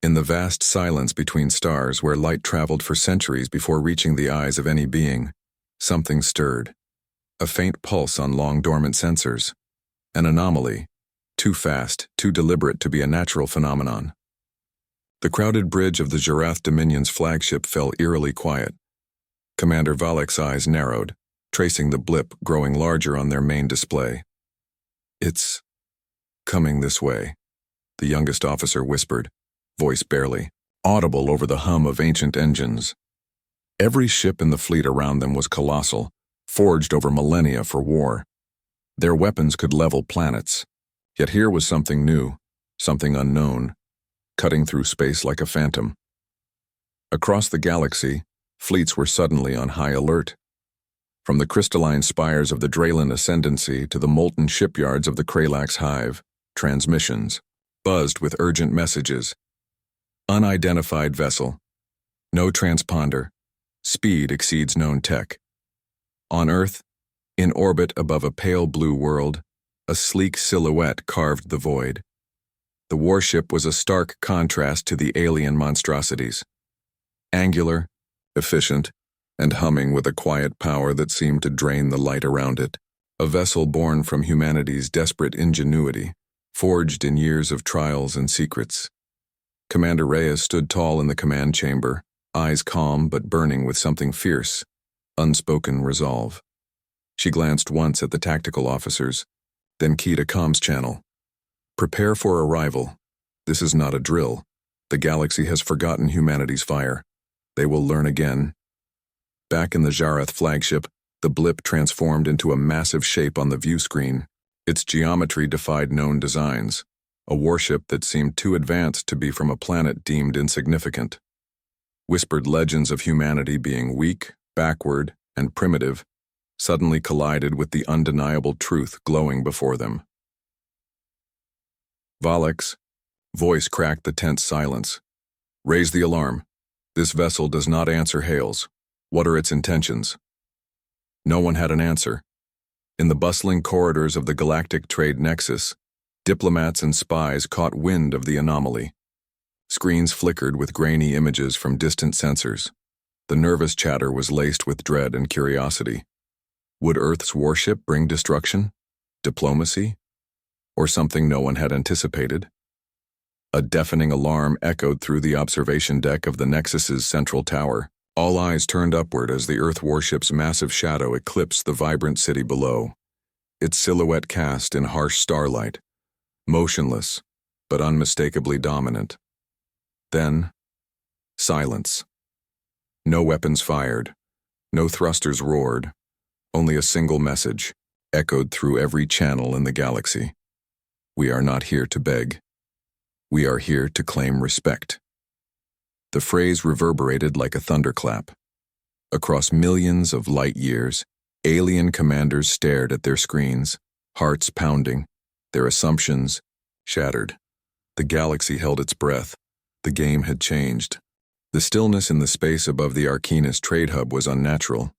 In the vast silence between stars where light traveled for centuries before reaching the eyes of any being, something stirred. A faint pulse on long-dormant sensors. An anomaly, too fast, too deliberate to be a natural phenomenon. The crowded bridge of the Jarath Dominion's flagship fell eerily quiet. Commander Valek's eyes narrowed, tracing the blip growing larger on their main display. "It's coming this way," the youngest officer whispered, voice barely audible over the hum of ancient engines. Every ship in the fleet around them was colossal, forged over millennia for war. Their weapons could level planets. Yet here was something new, something unknown, cutting through space like a phantom. Across the galaxy, fleets were suddenly on high alert. From the crystalline spires of the Draylan Ascendancy to the molten shipyards of the Kralax Hive, transmissions buzzed with urgent messages. Unidentified vessel. No transponder. Speed exceeds known tech. On Earth, in orbit above a pale blue world, a sleek silhouette carved the void. The warship was a stark contrast to the alien monstrosities. Angular, efficient, and humming with a quiet power that seemed to drain the light around it. A vessel born from humanity's desperate ingenuity, forged in years of trials and secrets. Commander Reyes stood tall in the command chamber, eyes calm but burning with something fierce, unspoken resolve. She glanced once at the tactical officers, then keyed a comms channel. "Prepare for arrival. This is not a drill. The galaxy has forgotten humanity's fire. They will learn again." Back in the Jarath flagship, the blip transformed into a massive shape on the view screen. Its geometry defied known designs, a warship that seemed too advanced to be from a planet deemed insignificant. Whispered legends of humanity being weak, backward, and primitive suddenly collided with the undeniable truth glowing before them. Valek's voice cracked the tense silence. "Raise the alarm. This vessel does not answer hails. What are its intentions?" No one had an answer. In the bustling corridors of the galactic trade nexus, diplomats and spies caught wind of the anomaly. Screens flickered with grainy images from distant sensors. The nervous chatter was laced with dread and curiosity. Would Earth's warship bring destruction? Diplomacy? Or something no one had anticipated? A deafening alarm echoed through the observation deck of the Nexus's central tower. All eyes turned upward as the Earth warship's massive shadow eclipsed the vibrant city below, its silhouette cast in harsh starlight, motionless, but unmistakably dominant. Then, silence. No weapons fired, no thrusters roared, only a single message echoed through every channel in the galaxy. "We are not here to beg. We are here to claim respect." The phrase reverberated like a thunderclap. Across millions of light years, alien commanders stared at their screens, hearts pounding, their assumptions shattered. The galaxy held its breath. The game had changed. The stillness in the space above the Arcanus trade hub was unnatural.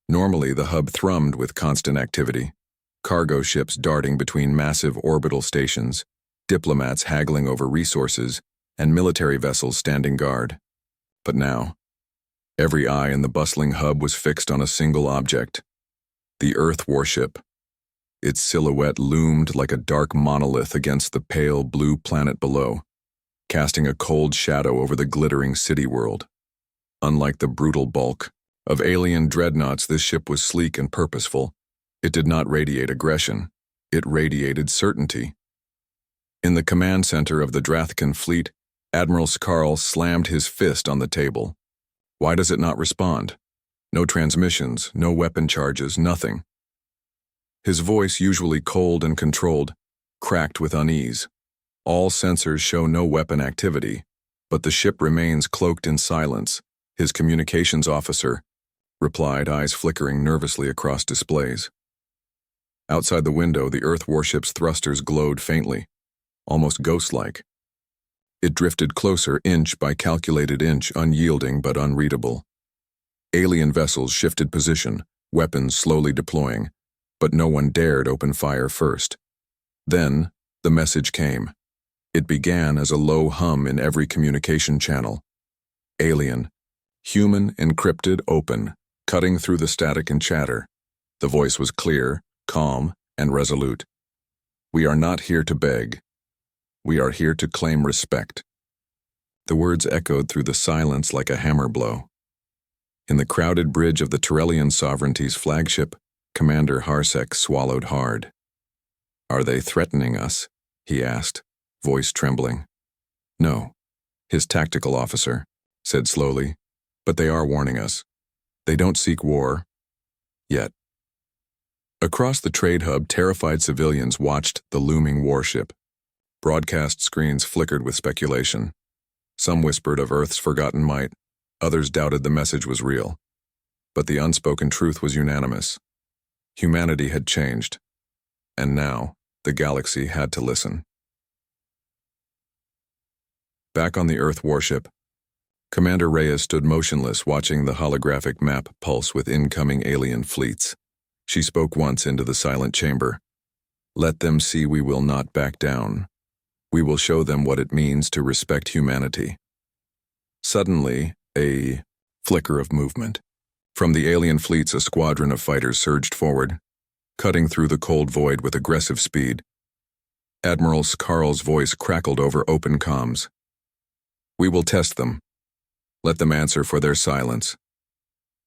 Normally, the hub thrummed with constant activity. Cargo ships darting between massive orbital stations, diplomats haggling over resources, and military vessels standing guard. But now, every eye in the bustling hub was fixed on a single object: the Earth warship. Its silhouette loomed like a dark monolith against the pale blue planet below, casting a cold shadow over the glittering city world. Unlike the brutal bulk of alien dreadnoughts, this ship was sleek and purposeful. It did not radiate aggression. It radiated certainty. In the command center of the Drathkan fleet, Admiral Skarl slammed his fist on the table. Why does it not respond? No transmissions, no weapon charges, nothing. His voice, usually cold and controlled, cracked with unease. All sensors show no weapon activity, but the ship remains cloaked in silence. His communications officer replied, eyes flickering nervously across displays. Outside the window, the Earth warship's thrusters glowed faintly, almost ghost-like. It drifted closer, inch by calculated inch, unyielding but unreadable. Alien vessels shifted position, weapons slowly deploying, but no one dared open fire first. Then, the message came. It began as a low hum in every communication channel. Alien. Human, encrypted, open, cutting through the static and chatter. The voice was clear, calm, and resolute. We are not here to beg. We are here to claim respect. The words echoed through the silence like a hammer blow. In the crowded bridge of the Turelian Sovereignty's flagship, Commander Harsek swallowed hard. "Are they threatening us?" he asked, voice trembling. "No," his tactical officer said slowly, "but they are warning us. They don't seek war. Yet." Across the trade hub, terrified civilians watched the looming warship. Broadcast screens flickered with speculation. Some whispered of Earth's forgotten might, others doubted the message was real. But the unspoken truth was unanimous. Humanity had changed, and now the galaxy had to listen. Back on the Earth warship, Commander Reyes stood motionless, watching the holographic map pulse with incoming alien fleets. She spoke once into the silent chamber. "Let them see we will not back down. We will show them what it means to respect humanity." Suddenly, a flicker of movement. From the alien fleets, a squadron of fighters surged forward, cutting through the cold void with aggressive speed. Admiral Skarl's voice crackled over open comms. "We will test them. Let them answer for their silence."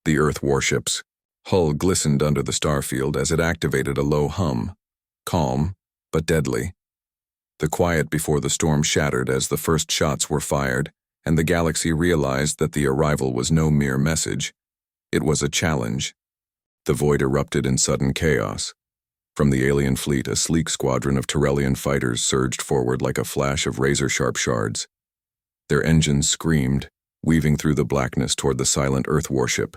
The Earth warship's hull glistened under the starfield as it activated a low hum, calm but deadly. The quiet before the storm shattered as the first shots were fired, and the galaxy realized that the arrival was no mere message. It was a challenge. The void erupted in sudden chaos. From the alien fleet, a sleek squadron of Turelian fighters surged forward like a flash of razor-sharp shards. Their engines screamed, weaving through the blackness toward the silent Earth warship,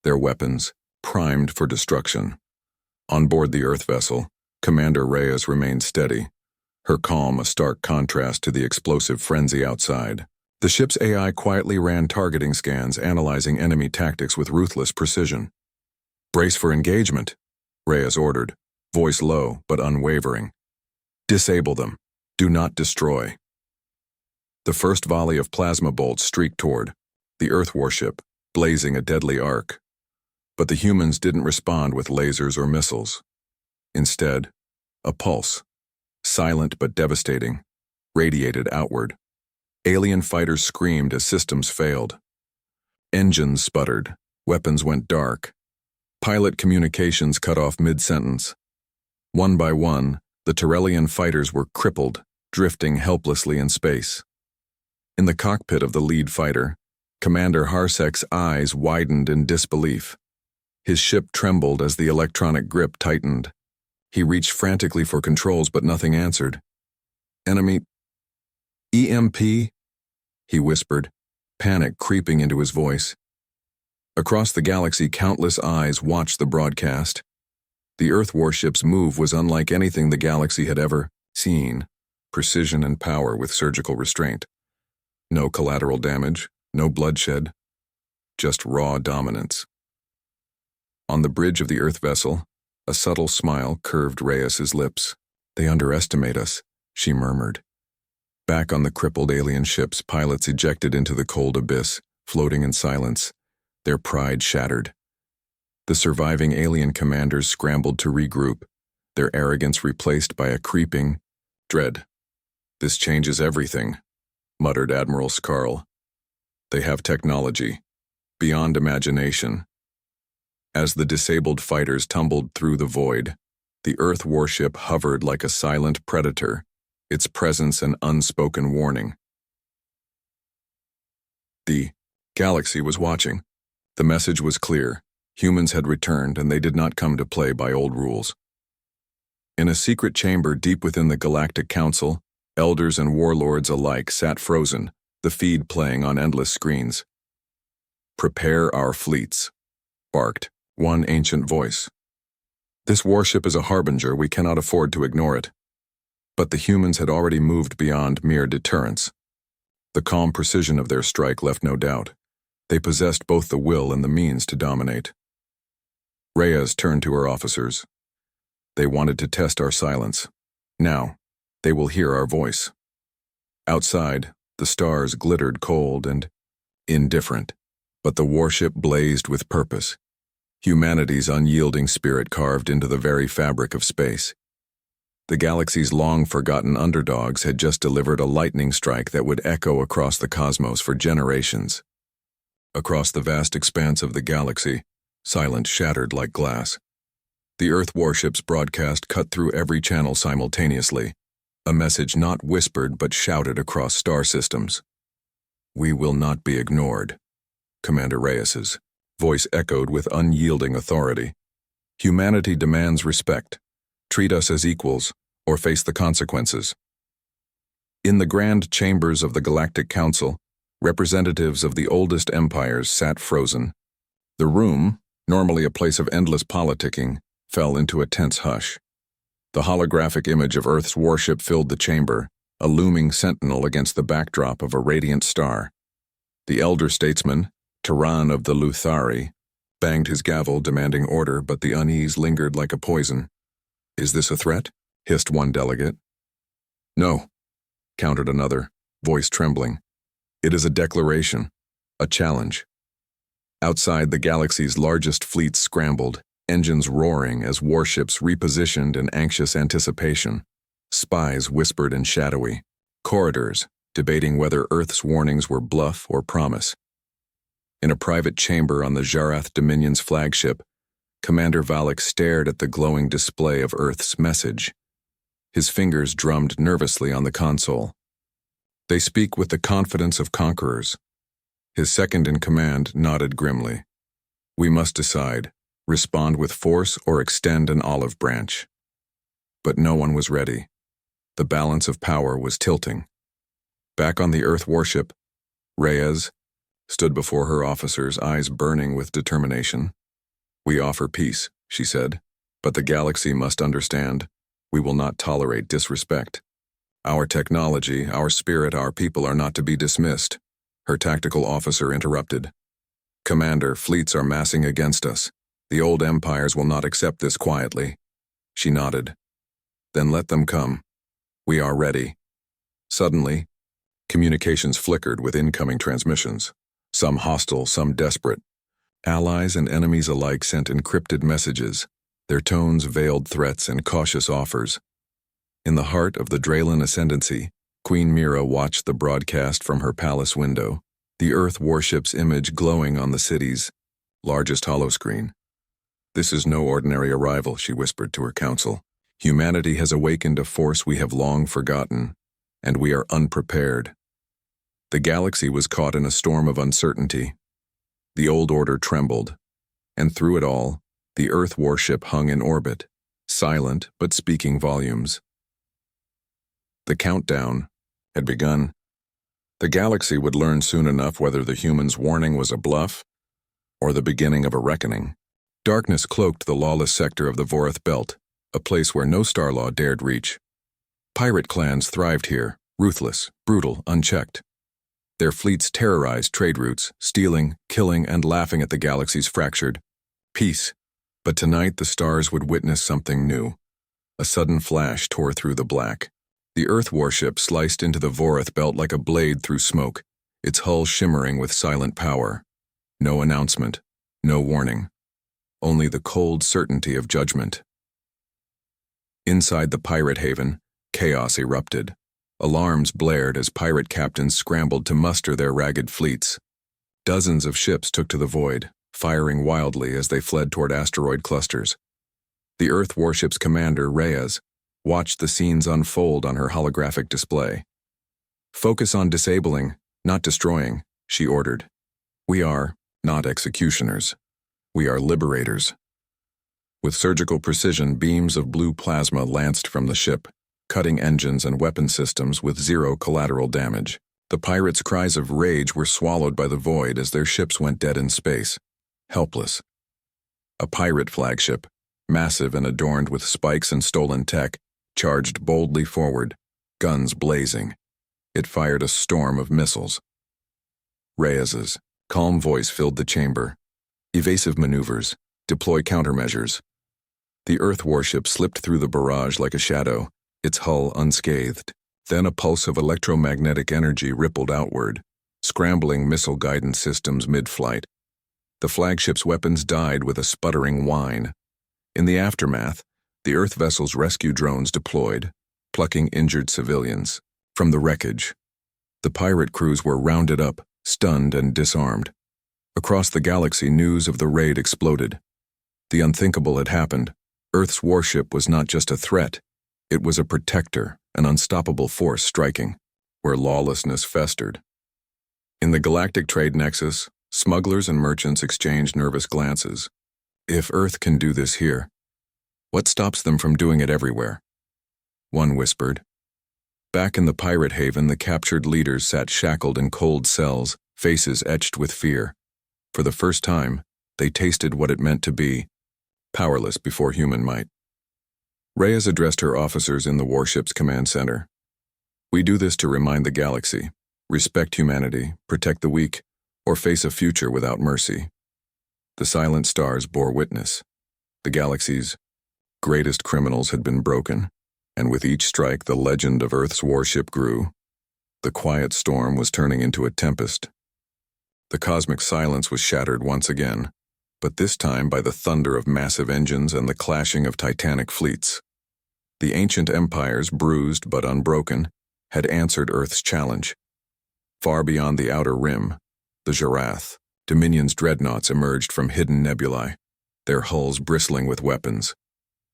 their weapons primed for destruction. On board the Earth vessel, Commander Reyes remained steady, her calm a stark contrast to the explosive frenzy outside. The ship's AI quietly ran targeting scans, analyzing enemy tactics with ruthless precision. "Brace for engagement," Reyes ordered, voice low but unwavering. "Disable them. Do not destroy." The first volley of plasma bolts streaked toward the Earth warship, blazing a deadly arc. But the humans didn't respond with lasers or missiles. Instead, a pulse, silent but devastating, radiated outward. Alien fighters screamed as systems failed. Engines sputtered, weapons went dark. Pilot communications cut off mid-sentence. One by one, the Turelian fighters were crippled, drifting helplessly in space. In the cockpit of the lead fighter, Commander Harsek's eyes widened in disbelief. His ship trembled as the electronic grip tightened. He reached frantically for controls, but nothing answered. "Enemy EMP?" he whispered, panic creeping into his voice. Across the galaxy, countless eyes watched the broadcast. The Earth warship's move was unlike anything the galaxy had ever seen. Precision and power with surgical restraint. No collateral damage, no bloodshed, just raw dominance. On the bridge of the Earth vessel, a subtle smile curved Reyes's lips. "They underestimate us," she murmured. Back on the crippled alien ships, pilots ejected into the cold abyss, floating in silence, their pride shattered. The surviving alien commanders scrambled to regroup, their arrogance replaced by a creeping dread. "This changes everything," muttered Admiral Skarl. "They have technology, beyond imagination." As the disabled fighters tumbled through the void, the Earth warship hovered like a silent predator, its presence an unspoken warning. The galaxy was watching. The message was clear. Humans had returned, and they did not come to play by old rules. In a secret chamber deep within the Galactic Council, elders and warlords alike sat frozen, the feed playing on endless screens. "Prepare our fleets," barked one ancient voice. "This warship is a harbinger, we cannot afford to ignore it." But the humans had already moved beyond mere deterrence. The calm precision of their strike left no doubt. They possessed both the will and the means to dominate. Reyes turned to her officers. "They wanted to test our silence. Now, they will hear our voice." Outside, the stars glittered cold and indifferent, but the warship blazed with purpose, humanity's unyielding spirit carved into the very fabric of space. The galaxy's long-forgotten underdogs had just delivered a lightning strike that would echo across the cosmos for generations. Across the vast expanse of the galaxy, silence shattered like glass. The Earth warship's broadcast cut through every channel simultaneously, a message not whispered but shouted across star systems. "We will not be ignored," Commander Reyes's voice echoed with unyielding authority. "Humanity demands respect. Treat us as equals, or face the consequences." In the grand chambers of the Galactic Council, representatives of the oldest empires sat frozen. The room, normally a place of endless politicking, fell into a tense hush. The holographic image of Earth's warship filled the chamber, a looming sentinel against the backdrop of a radiant star. The elder statesman, Tyran of the Luthari, banged his gavel demanding order, but the unease lingered like a poison. "Is this a threat?" hissed one delegate. "No," countered another, voice trembling. "It is a declaration, a challenge." Outside, the galaxy's largest fleets scrambled, engines roaring as warships repositioned in anxious anticipation. Spies whispered in shadowy corridors, debating whether Earth's warnings were bluff or promise. In a private chamber on the Jarath Dominion's flagship, Commander Valak stared at the glowing display of Earth's message. His fingers drummed nervously on the console. "They speak with the confidence of conquerors." His second-in-command nodded grimly. "We must decide, respond with force or extend an olive branch." But no one was ready. The balance of power was tilting. Back on the Earth warship, Reyes stood before her officers, eyes burning with determination. "We offer peace," she said, "but the galaxy must understand. We will not tolerate disrespect. Our technology, our spirit, our people are not to be dismissed." Her tactical officer interrupted. "Commander, fleets are massing against us. The old empires will not accept this quietly." She nodded. "Then let them come. We are ready." Suddenly, communications flickered with incoming transmissions. Some hostile, some desperate. Allies and enemies alike sent encrypted messages, their tones veiled threats and cautious offers. In the heart of the Draylan Ascendancy, Queen Mira watched the broadcast from her palace window, the Earth warship's image glowing on the city's largest holoscreen. "This is no ordinary arrival," she whispered to her council. "Humanity has awakened a force we have long forgotten, and we are unprepared." The galaxy was caught in a storm of uncertainty. The old order trembled, and through it all, the Earth warship hung in orbit, silent but speaking volumes. The countdown had begun. The galaxy would learn soon enough whether the humans' warning was a bluff or the beginning of a reckoning. Darkness cloaked the lawless sector of the Vorath Belt, a place where no starlaw dared reach. Pirate clans thrived here, ruthless, brutal, unchecked. Their fleets terrorized trade routes, stealing, killing, and laughing at the galaxy's fractured peace. But tonight the stars would witness something new. A sudden flash tore through the black. The Earth warship sliced into the Vorath Belt like a blade through smoke, its hull shimmering with silent power. No announcement, no warning. Only the cold certainty of judgment. Inside the pirate haven, chaos erupted. Alarms blared as pirate captains scrambled to muster their ragged fleets. Dozens of ships took to the void, firing wildly as they fled toward asteroid clusters. The Earth warship's commander, Reyes, watched the scenes unfold on her holographic display. "Focus on disabling, not destroying," she ordered. "We are not executioners. We are liberators." With surgical precision, beams of blue plasma lanced from the ship, cutting engines and weapon systems with zero collateral damage. The pirates' cries of rage were swallowed by the void as their ships went dead in space, helpless. A pirate flagship, massive and adorned with spikes and stolen tech, charged boldly forward, guns blazing. It fired a storm of missiles. Reyes's calm voice filled the chamber. "Evasive maneuvers. Deploy countermeasures." The Earth warship slipped through the barrage like a shadow, its hull unscathed. Then a pulse of electromagnetic energy rippled outward, scrambling missile guidance systems mid-flight. The flagship's weapons died with a sputtering whine. In the aftermath, the Earth vessel's rescue drones deployed, plucking injured civilians from the wreckage. The pirate crews were rounded up, stunned and disarmed. Across the galaxy, news of the raid exploded. The unthinkable had happened. Earth's warship was not just a threat, it was a protector, an unstoppable force striking where lawlessness festered. In the galactic trade nexus, smugglers and merchants exchanged nervous glances. If Earth can do this here, what stops them from doing it everywhere? One whispered. Back in the pirate haven, the captured leaders sat shackled in cold cells, faces etched with fear. For the first time, they tasted what it meant to be powerless before human might. Reyes addressed her officers in the warship's command center. We do this to remind the galaxy, respect humanity, protect the weak, or face a future without mercy. The silent stars bore witness. The galaxy's greatest criminals had been broken, and with each strike the legend of Earth's warship grew. The quiet storm was turning into a tempest. The cosmic silence was shattered once again, but this time by the thunder of massive engines and the clashing of titanic fleets. The ancient empires, bruised but unbroken, had answered Earth's challenge. Far beyond the outer rim, the Zharath, Dominion's dreadnoughts emerged from hidden nebulae, their hulls bristling with weapons.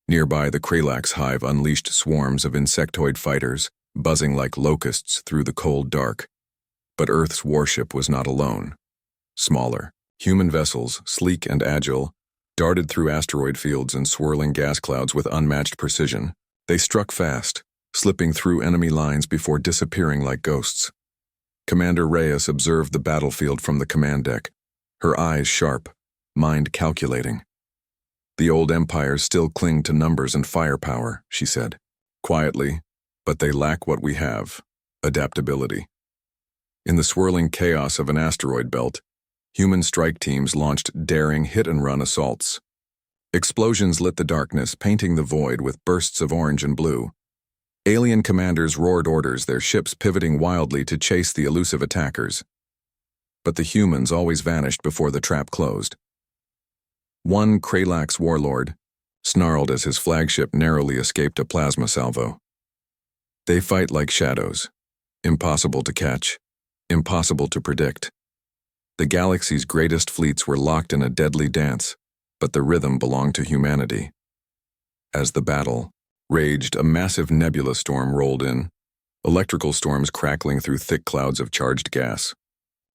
Nearby, the Kralax hive unleashed swarms of insectoid fighters, buzzing like locusts through the cold dark. But Earth's warship was not alone. Smaller, human vessels, sleek and agile, darted through asteroid fields and swirling gas clouds with unmatched precision. They struck fast, slipping through enemy lines before disappearing like ghosts. Commander Reyes observed the battlefield from the command deck, her eyes sharp, mind calculating. The old empires still cling to numbers and firepower, she said, quietly, but they lack what we have, adaptability. In the swirling chaos of an asteroid belt, human strike teams launched daring hit-and-run assaults. Explosions lit the darkness, painting the void with bursts of orange and blue. Alien commanders roared orders, their ships pivoting wildly to chase the elusive attackers. But the humans always vanished before the trap closed. One Kralax warlord snarled as his flagship narrowly escaped a plasma salvo. They fight like shadows, impossible to catch, impossible to predict. The galaxy's greatest fleets were locked in a deadly dance, but the rhythm belonged to humanity. As the battle raged, a massive nebula storm rolled in, electrical storms crackling through thick clouds of charged gas.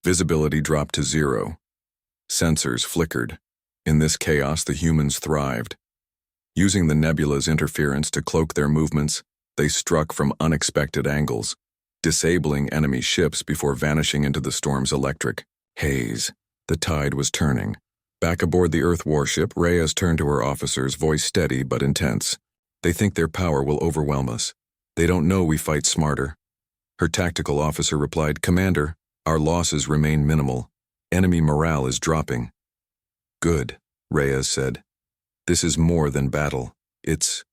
Visibility dropped to zero. Sensors flickered. In this chaos, the humans thrived. Using the nebula's interference to cloak their movements, they struck from unexpected angles, disabling enemy ships before vanishing into the storm's electric haze. The tide was turning. Back aboard the Earth warship, Reyes turned to her officers, voice steady but intense. They think their power will overwhelm us. They don't know we fight smarter. Her tactical officer replied, Commander, our losses remain minimal. Enemy morale is dropping. Good, Reyes said. This is more than battle. It's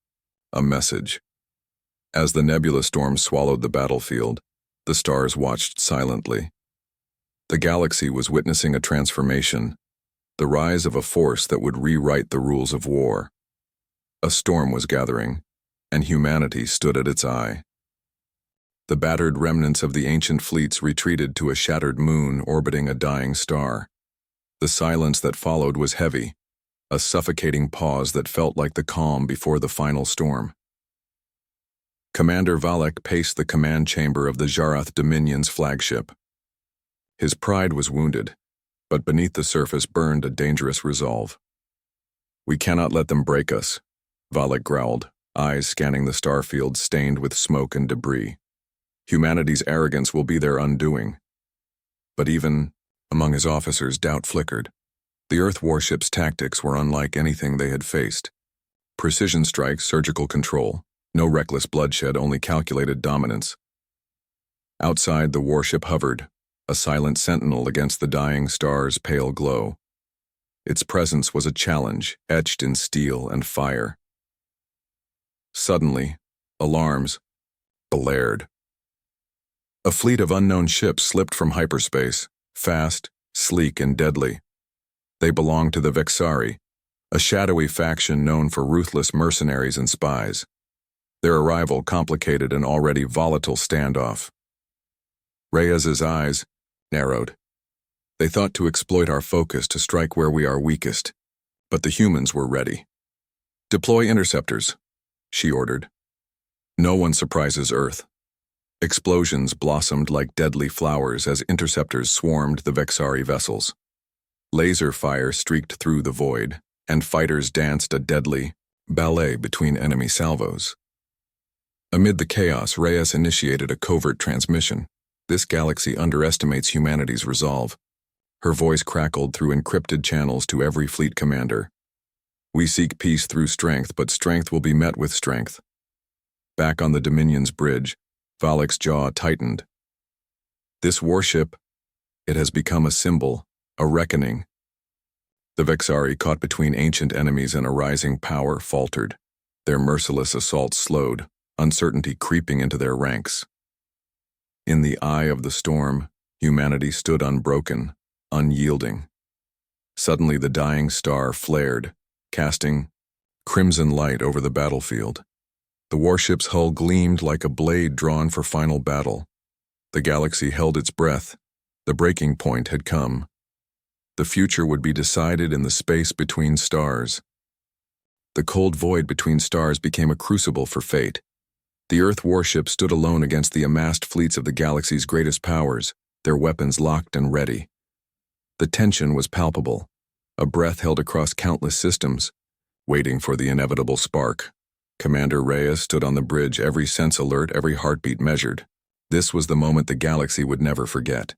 a message. As the nebula storm swallowed the battlefield, the stars watched silently. The galaxy was witnessing a transformation, the rise of a force that would rewrite the rules of war. A storm was gathering, and humanity stood at its eye. The battered remnants of the ancient fleets retreated to a shattered moon orbiting a dying star. The silence that followed was heavy, a suffocating pause that felt like the calm before the final storm. Commander Valek paced the command chamber of the Zharath Dominion's flagship. His pride was wounded, but beneath the surface burned a dangerous resolve. We cannot let them break us, Valek growled, eyes scanning the starfield stained with smoke and debris. Humanity's arrogance will be their undoing. But even among his officers, doubt flickered. The Earth warship's tactics were unlike anything they had faced. Precision strikes, surgical control, no reckless bloodshed, only calculated dominance. Outside, the warship hovered, a silent sentinel against the dying star's pale glow. Its presence was a challenge, etched in steel and fire. Suddenly, alarms blared. A fleet of unknown ships slipped from hyperspace, fast, sleek, and deadly. They belonged to the Vexari, a shadowy faction known for ruthless mercenaries and spies. Their arrival complicated an already volatile standoff. Reyes's eyes narrowed. They thought to exploit our focus to strike where we are weakest, but the humans were ready. "Deploy interceptors," she ordered. No one surprises Earth. Explosions blossomed like deadly flowers as interceptors swarmed the Vexari vessels. Laser fire streaked through the void, and fighters danced a deadly ballet between enemy salvos. Amid the chaos, Reyes initiated a covert transmission. This galaxy underestimates humanity's resolve. Her voice crackled through encrypted channels to every fleet commander. "We seek peace through strength, but strength will be met with strength." Back on the Dominion's bridge, Valak's jaw tightened. This warship, it has become a symbol, a reckoning. The Vexari, caught between ancient enemies and a rising power, faltered. Their merciless assault slowed, uncertainty creeping into their ranks. In the eye of the storm, humanity stood unbroken, unyielding. Suddenly the dying star flared, casting crimson light over the battlefield. The warship's hull gleamed like a blade drawn for final battle. The galaxy held its breath. The breaking point had come. The future would be decided in the space between stars. The cold void between stars became a crucible for fate. The Earth warship stood alone against the amassed fleets of the galaxy's greatest powers, their weapons locked and ready. The tension was palpable, a breath held across countless systems, waiting for the inevitable spark. Commander Reyes stood on the bridge, every sense alert, every heartbeat measured. This was the moment the galaxy would never forget.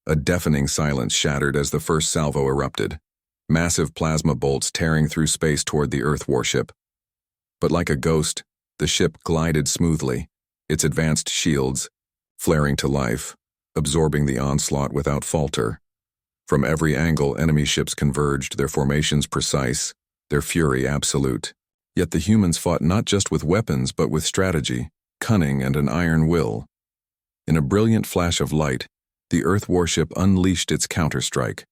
A deafening silence shattered as the first salvo erupted, massive plasma bolts tearing through space toward the Earth warship. But like a ghost, the ship glided smoothly, its advanced shields flaring to life, absorbing the onslaught without falter. From every angle, enemy ships converged, their formations precise, their fury absolute. Yet the humans fought not just with weapons but with strategy, cunning, and an iron will. In a brilliant flash of light, the Earth warship unleashed its counterstrike,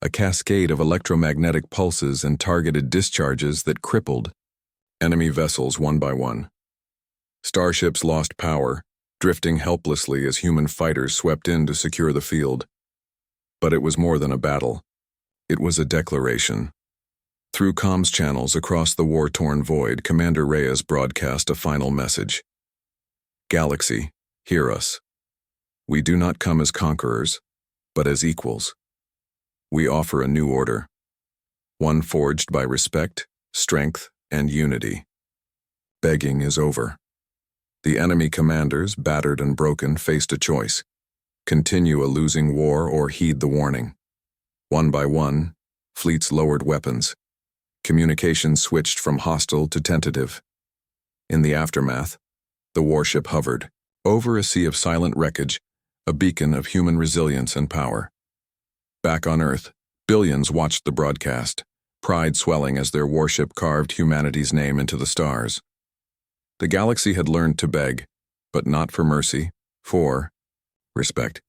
a cascade of electromagnetic pulses and targeted discharges that crippled enemy vessels one by one. Starships lost power, drifting helplessly as human fighters swept in to secure the field. But it was more than a battle. It was a declaration. Through comms channels across the war-torn void, Commander Reyes broadcast a final message. "Galaxy, hear us. We do not come as conquerors, but as equals. We offer a new order, one forged by respect, strength, and unity. Begging is over." The enemy commanders, battered and broken, faced a choice: continue a losing war or heed the warning. One by one, fleets lowered weapons. Communications switched from hostile to tentative. In the aftermath, the warship hovered over a sea of silent wreckage, a beacon of human resilience and power. Back on Earth, billions watched the broadcast, pride swelling as their warship carved humanity's name into the stars. The galaxy had learned to beg, but not for mercy, for respect.